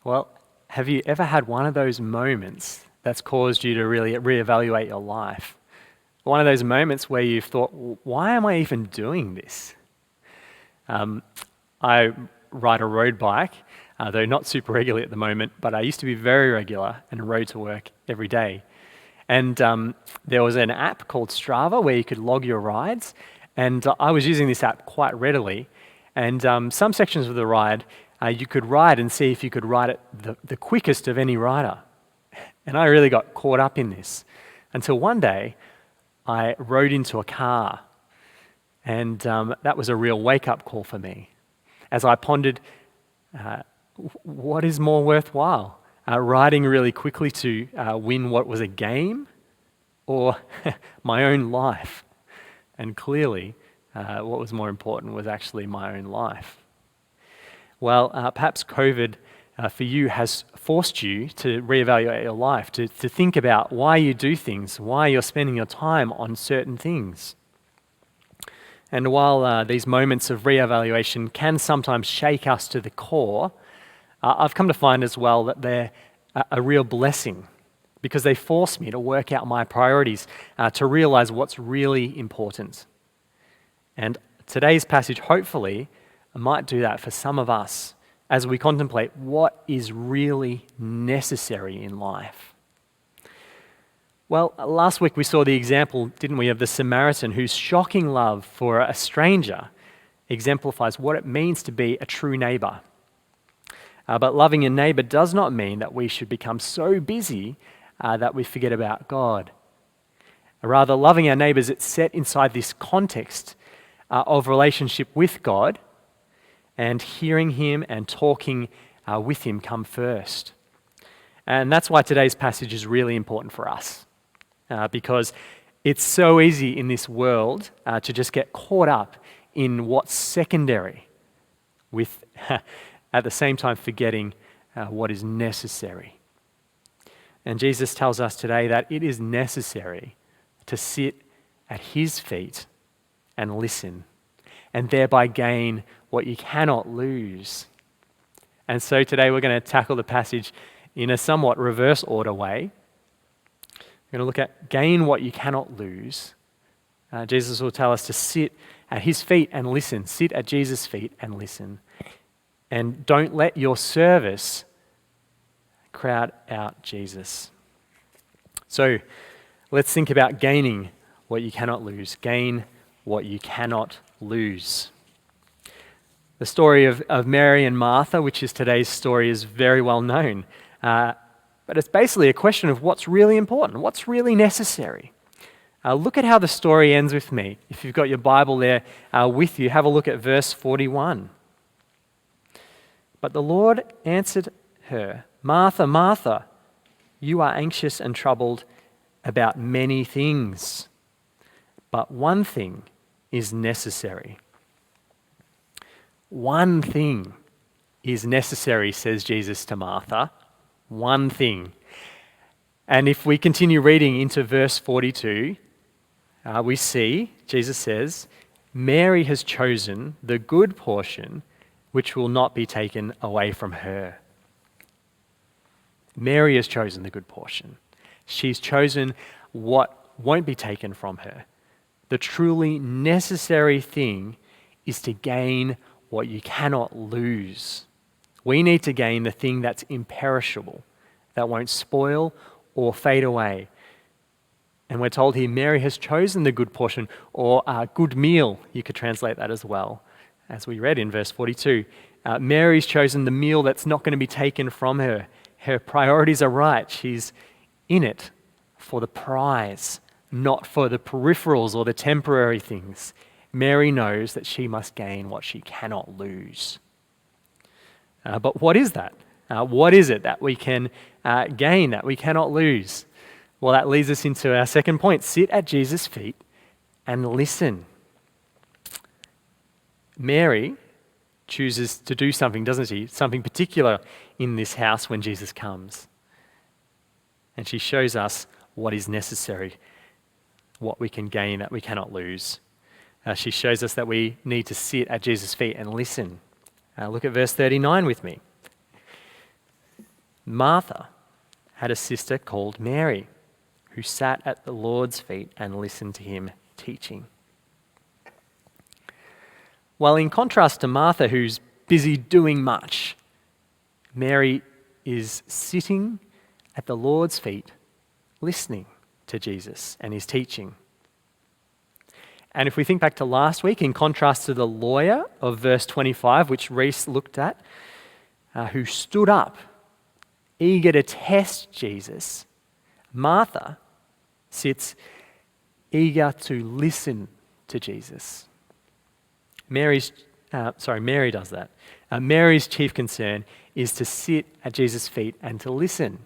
Well, have you ever had one of those moments that's caused you to really reevaluate your life? One of those moments where you've thought, why am I even doing this? I ride a road bike, though not super regularly at the moment, but I used to be very regular and rode to work every day. And there was an app called Strava where you could log your rides, and I was using this app quite readily. And some sections of the ride, you could ride and see if you could ride it the quickest of any rider. And I really got caught up in this until one day I rode into a car, and that was a real wake-up call for me as I pondered, what is more worthwhile? Riding really quickly to win what was a game, or my own life? And clearly, what was more important was actually my own life. Well, perhaps COVID for you has forced you to reevaluate your life, to think about why you do things, why you're spending your time on certain things. And while these moments of reevaluation can sometimes shake us to the core, I've come to find as well that they're a real blessing, because they force me to work out my priorities, to realize what's really important. And today's passage, hopefully, might do that for some of us as we contemplate what is really necessary in life. Well, last week we saw the example, didn't we, of the Samaritan whose shocking love for a stranger exemplifies what it means to be a true neighbor. But loving a neighbor does not mean that we should become so busy that we forget about God. Rather, loving our neighbors, it's set inside this context of relationship with God, and hearing him and talking with him come first. And that's why today's passage is really important for us, because it's so easy in this world to just get caught up in what's secondary, with at the same time forgetting what is necessary. And Jesus tells us today that it is necessary to sit at his feet and listen, and thereby gain what you cannot lose. And so today we're going to tackle the passage in a somewhat reverse order way. We're going to look at gain what you cannot lose. Jesus will tell us to sit at his feet and listen. Sit at Jesus' feet and listen. And don't let your service crowd out Jesus. So let's think about gaining what you cannot lose. Gain what you cannot lose. The story of Mary and Martha, which is today's story, is very well known. But it's basically a question of what's really important, what's really necessary. Look at how the story ends with me. If you've got your Bible there with you, have a look at verse 41. But the Lord answered her, "Martha, Martha, you are anxious and troubled about many things, but one thing is necessary." One thing is necessary, says Jesus to Martha. One thing. And if we continue reading into verse 42, we see, Jesus says, Mary has chosen the good portion which will not be taken away from her. Mary has chosen the good portion. She's chosen what won't be taken from her. The truly necessary thing is to gain what you cannot lose. We need to gain the thing that's imperishable, that won't spoil or fade away. And we're told here, Mary has chosen the good portion, or a good meal, you could translate that as well, as we read in verse 42. Mary's chosen the meal that's not going to be taken from her. Her priorities are right. She's in it for the prize, not for the peripherals or the temporary things. Mary knows that she must gain what she cannot lose. But what is that? What is it that we can gain, that we cannot lose? Well, that leads us into our second point. Sit at Jesus' feet and listen. Mary chooses to do something, doesn't she? Something particular in this house when Jesus comes. And she shows us what is necessary, what we can gain that we cannot lose. She shows us that we need to sit at Jesus' feet and listen. Look at verse 39 with me. Martha had a sister called Mary, who sat at the Lord's feet and listened to him teaching. Well, in contrast to Martha, who's busy doing much, Mary is sitting at the Lord's feet, listening to Jesus and his teaching. And if we think back to last week, in contrast to the lawyer of verse 25, which Reese looked at, who stood up, eager to test Jesus, Martha sits eager to listen to Jesus. Mary does that. Mary's chief concern is to sit at Jesus' feet and to listen.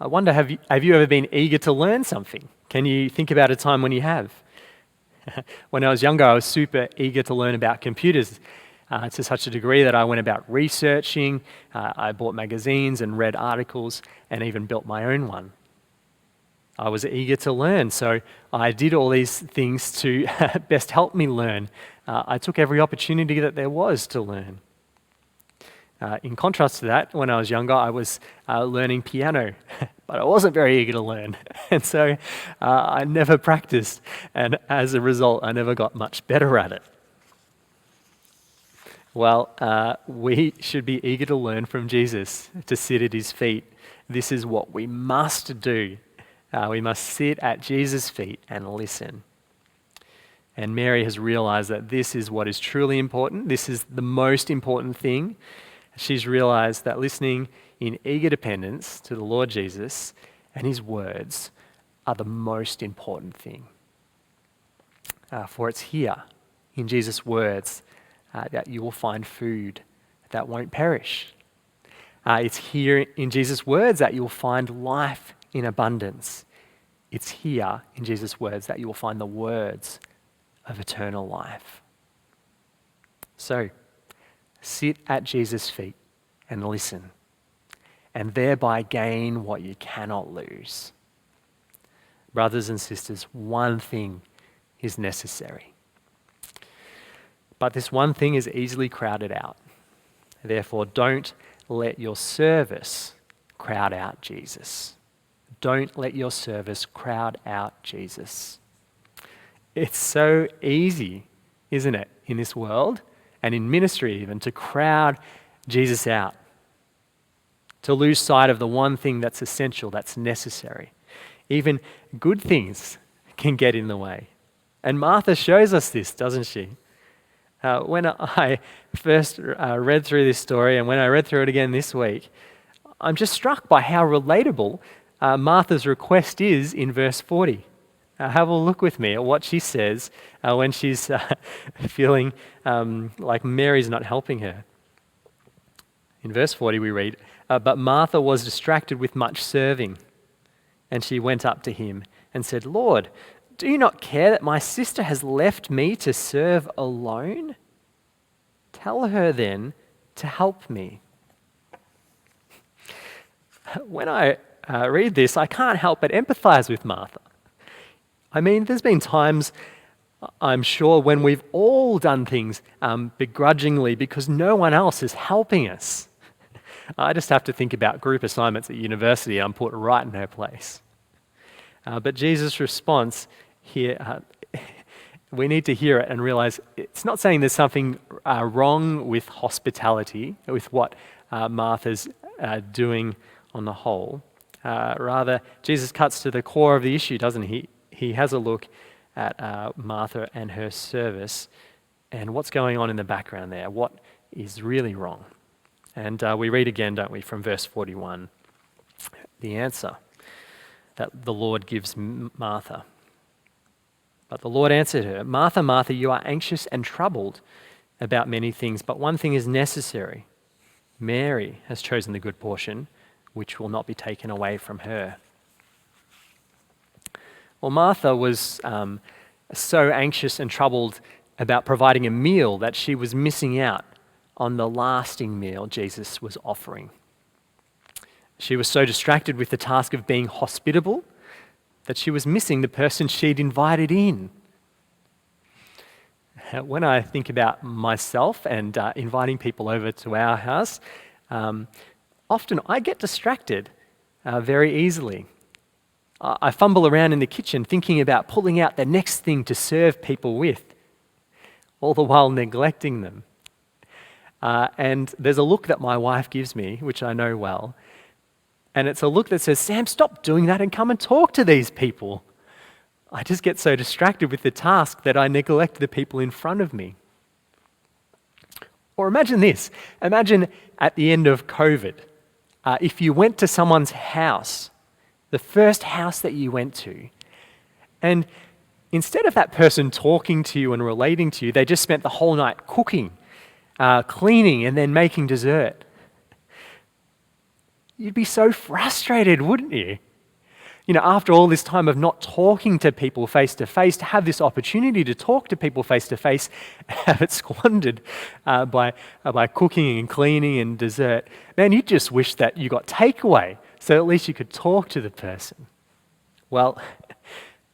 I wonder, have you ever been eager to learn something? Can you think about a time when you have? When I was younger, I was super eager to learn about computers to such a degree that I went about researching. I bought magazines and read articles and even built my own one. I was eager to learn, so I did all these things to best help me learn. I took every opportunity that there was to learn. In contrast to that, when I was younger, I was learning piano, but I wasn't very eager to learn. And so I never practiced, and as a result, I never got much better at it. Well, we should be eager to learn from Jesus, to sit at his feet. This is what we must do. We must sit at Jesus' feet and listen. And Mary has realized that this is what is truly important. This is the most important thing. She's realized that listening in eager dependence to the Lord Jesus and his words are the most important thing. For it's here in Jesus' words that you will find food that won't perish. It's here in Jesus' words that you'll find life in abundance. It's here in Jesus' words that you will find the words of eternal life. So, sit at Jesus' feet and listen, and thereby gain what you cannot lose. Brothers and sisters, one thing is necessary. But this one thing is easily crowded out. Therefore, don't let your service crowd out Jesus. Don't let your service crowd out Jesus. It's so easy, isn't it, in this world and in ministry even, to crowd Jesus out, to lose sight of the one thing that's essential, that's necessary. Even good things can get in the way. And Martha shows us this, doesn't she? When I first read through this story and when I read through it again this week, I'm just struck by how relatable Martha's request is in verse 40. Have a look with me at what she says when she's feeling like Mary's not helping her. In verse 40 we read, "But Martha was distracted with much serving, and she went up to him and said, 'Lord, do you not care that my sister has left me to serve alone? Tell her then to help me.'" When I read this, I can't help but empathize with Martha. I mean, there's been times, I'm sure, when we've all done things begrudgingly because no one else is helping us. I just have to think about group assignments at university. I'm put right in her place. But Jesus' response here, we need to hear it and realize it's not saying there's something wrong with hospitality, with what Martha's doing on the whole. Rather, Jesus cuts to the core of the issue, doesn't he? He has a look at Martha and her service and what's going on in the background there, what is really wrong. And we read again, don't we, from verse 41, the answer that the Lord gives Martha. But the Lord answered her, "Martha, Martha, you are anxious and troubled about many things, but one thing is necessary. Mary has chosen the good portion, which will not be taken away from her." Well, Martha was so anxious and troubled about providing a meal that she was missing out on the lasting meal Jesus was offering. She was so distracted with the task of being hospitable that she was missing the person she'd invited in. When I think about myself and inviting people over to our house, Often I get distracted very easily. I fumble around in the kitchen thinking about pulling out the next thing to serve people with, all the while neglecting them. And there's a look that my wife gives me, which I know well, and it's a look that says, "Sam, stop doing that and come and talk to these people." I just get so distracted with the task that I neglect the people in front of me. Or imagine this. Imagine at the end of COVID, if you went to someone's house, the first house that you went to, and instead of that person talking to you and relating to you, they just spent the whole night cooking, cleaning, and then making dessert. You'd be so frustrated, wouldn't you? You know, after all this time of not talking to people face to face, to have this opportunity to talk to people face to face, have it squandered by cooking and cleaning and dessert, man, you just wish that you got takeaway so at least you could talk to the person. Well,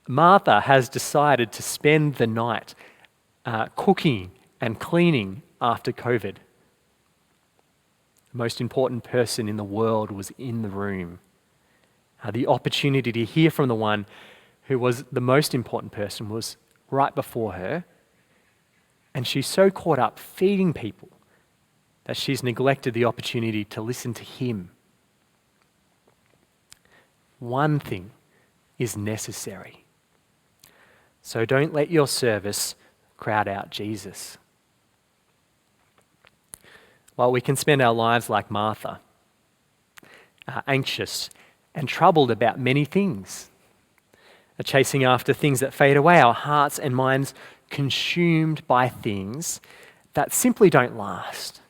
Martha has decided to spend the night cooking and cleaning after COVID. The most important person in the world was in the room. The opportunity to hear from the one who was the most important person was right before her. And she's so caught up feeding people that she's neglected the opportunity to listen to him. One thing is necessary. So don't let your service crowd out Jesus. While we can spend our lives like Martha, anxious and troubled about many things, chasing after things that fade away, our hearts and minds consumed by things that simply don't last.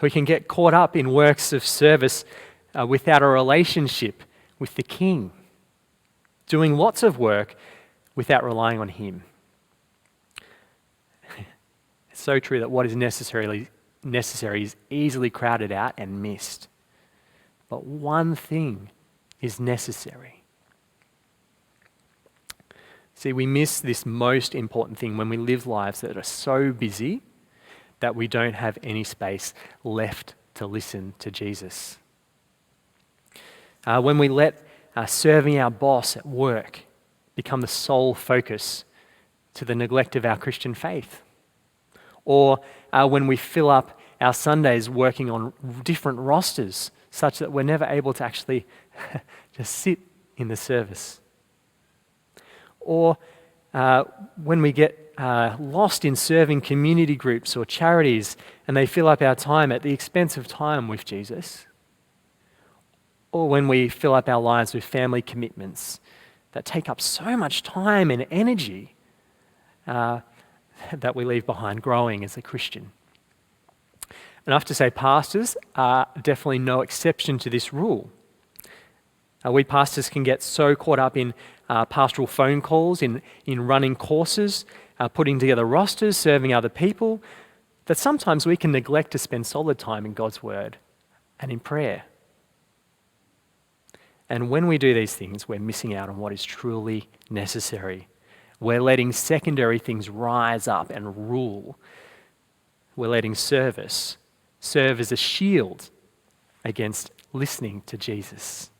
We can get caught up in works of service without a relationship with the King, doing lots of work without relying on him. It's so true that what is necessary is easily crowded out and missed. But one thing is necessary. See, we miss this most important thing when we live lives that are so busy that we don't have any space left to listen to Jesus. When we let serving our boss at work become the sole focus to the neglect of our Christian faith. Or when we fill up our Sundays working on different rosters such that we're never able to actually just sit in the service. Or when we get lost in serving community groups or charities and they fill up our time at the expense of time with Jesus. Or when we fill up our lives with family commitments that take up so much time and energy that we leave behind growing as a Christian. And I have to say, pastors are definitely no exception to this rule. We pastors can get so caught up in pastoral phone calls, in running courses, putting together rosters, serving other people, that sometimes we can neglect to spend solid time in God's Word and in prayer. And when we do these things, we're missing out on what is truly necessary. We're letting secondary things rise up and rule. We're letting service serve as a shield against listening to Jesus.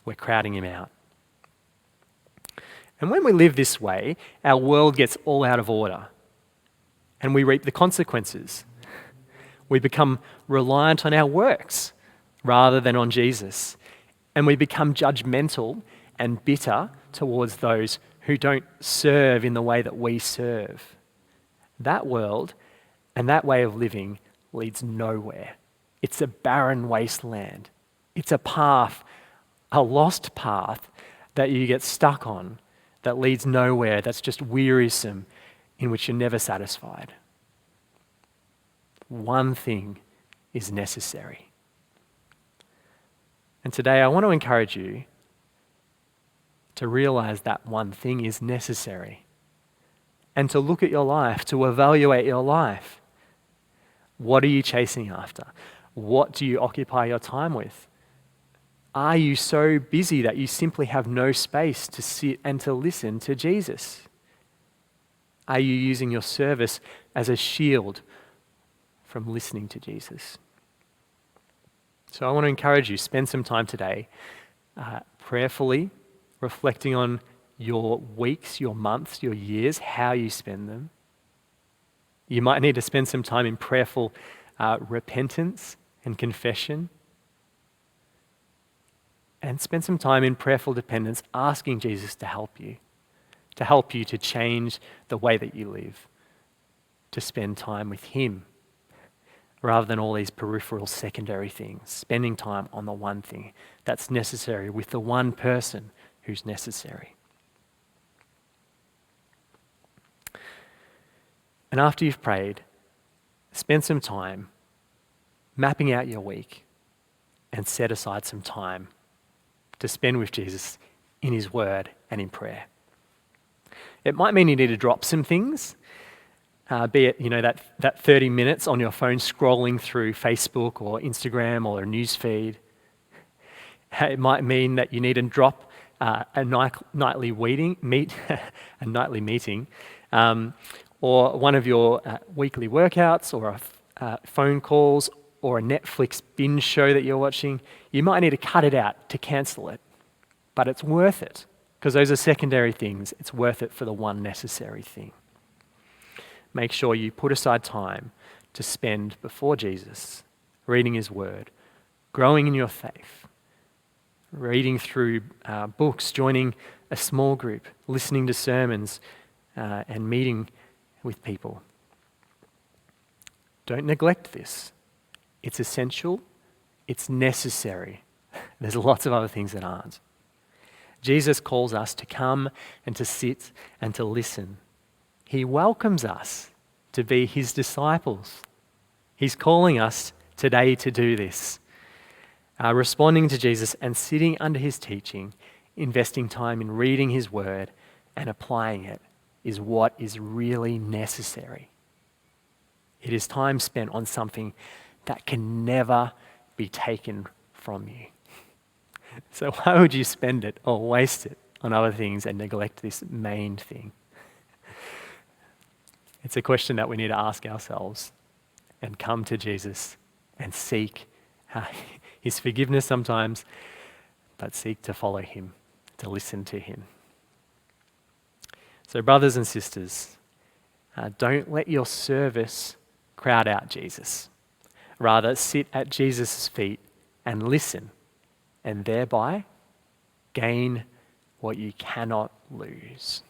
We're crowding him out. And when we live this way, our world gets all out of order and we reap the consequences. We become reliant on our works rather than on Jesus. And we become judgmental and bitter towards those who don't serve in the way that we serve. That world and that way of living leads nowhere. It's a barren wasteland. It's a path, a lost path that you get stuck on that leads nowhere, that's just wearisome, in which you're never satisfied. One thing is necessary. And today I want to encourage you to realize that one thing is necessary and to look at your life, to evaluate your life. What are you chasing after? What do you occupy your time with? Are you so busy that you simply have no space to sit and to listen to Jesus? Are you using your service as a shield from listening to Jesus? So I want to encourage you, spend some time today prayerfully reflecting on your weeks, your months, your years, how you spend them. You might need to spend some time in prayerful repentance and confession. And spend some time in prayerful dependence, asking Jesus to help you to change the way that you live, to spend time with him rather than all these peripheral secondary things, spending time on the one thing that's necessary with the one person who's necessary. And after you've prayed, spend some time mapping out your week and set aside some time to spend with Jesus in his word and in prayer. It might mean you need to drop some things, be it that 30 minutes on your phone scrolling through Facebook or Instagram or a news feed. It might mean that you need to drop a nightly meeting, or one of your weekly workouts, or phone calls, or a Netflix binge show that you're watching. You might need to cut it out to cancel it, but it's worth it because those are secondary things. It's worth it for the one necessary thing. Make sure you put aside time to spend before Jesus, reading his word, growing in your faith, reading through books, joining a small group, listening to sermons, and meeting with people. Don't neglect this. It's essential. It's necessary. There's lots of other things that aren't. Jesus calls us to come and to sit and to listen. He welcomes us to be his disciples. He's calling us today to do this. Responding to Jesus and sitting under his teaching, investing time in reading his word and applying it is what is really necessary. It is time spent on something that can never be taken from you. So why would you spend it or waste it on other things and neglect this main thing? It's a question that we need to ask ourselves and come to Jesus and seek his forgiveness sometimes, but seek to follow him, to listen to him. So brothers and sisters, don't let your service crowd out Jesus. Rather, sit at Jesus' feet and listen, and thereby gain what you cannot lose.